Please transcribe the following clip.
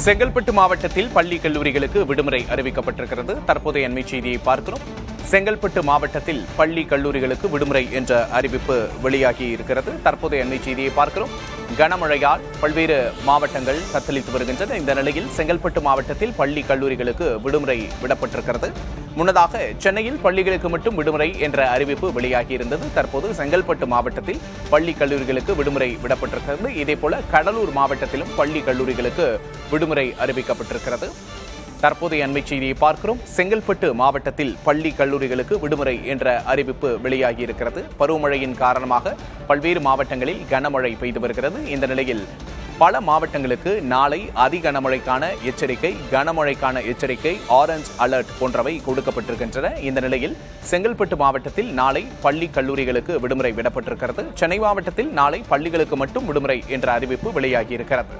செங்கல்பட்டு மாவட்டத்தில் பள்ளி கல்லூரிகளுக்கு விடுமுறை அறிவிக்கப்பட்டிருக்கிறது. தற்போதைய அண்மை செய்தியை பார்க்கிறோம். செங்கல்பட்டு மாவட்டத்தில் பள்ளி கல்லூரிகளுக்கு விடுமுறை என்ற அறிவிப்பு வெளியாகி இருக்கிறது. தற்போதைய அண்மை செய்தியை பார்க்கிறோம். கனமழையால் பல்வேறு மாவட்டங்கள் தத்தளித்து வருகின்றன. இந்த நிலையில் செங்கல்பட்டு மாவட்டத்தில் பள்ளி கல்லூரிகளுக்கு விடுமுறை விடப்பட்டிருக்கிறது. முன்னதாக சென்னையில் பள்ளிகளுக்கு மட்டும் விடுமுறை என்ற அறிவிப்பு வெளியாகி இருந்தது. தற்போது செங்கல்பட்டு மாவட்டத்தில் பள்ளி கல்லூரிகளுக்கு விடுமுறை விடப்பட்டிருக்கிறது. இதேபோல கடலூர் மாவட்டத்திலும் பள்ளி கல்லூரிகளுக்கு விடுமுறை அறிவிக்கப்பட்டிருக்கிறது. தற்போதைய அண்மை செய்தியை பார்க்கிறோம். செங்கல்பட்டு மாவட்டத்தில் பள்ளி கல்லூரிகளுக்கு விடுமுறை என்ற அறிவிப்பு வெளியாகி இருக்கிறது. பருவமழையின் காரணமாக பல்வேறு மாவட்டங்களில் கனமழை பெய்து வருகிறது. இந்த நிலையில் பல மாவட்டங்களுக்கு நாளை அதி கனமழைக்கான எச்சரிக்கை, கனமழைக்கான எச்சரிக்கை, ஆரஞ்ச் அலர்ட் போன்றவை கொடுக்கப்பட்டிருக்கின்றன. இந்த நிலையில் செங்கல்பட்டு மாவட்டத்தில் நாளை பள்ளி கல்லூரிகளுக்கு விடுமுறை விடப்பட்டிருக்கிறது. சென்னை மாவட்டத்தில் நாளை பள்ளிகளுக்கு மட்டும் விடுமுறை என்ற அறிவிப்பு வெளியாகி இருக்கிறது.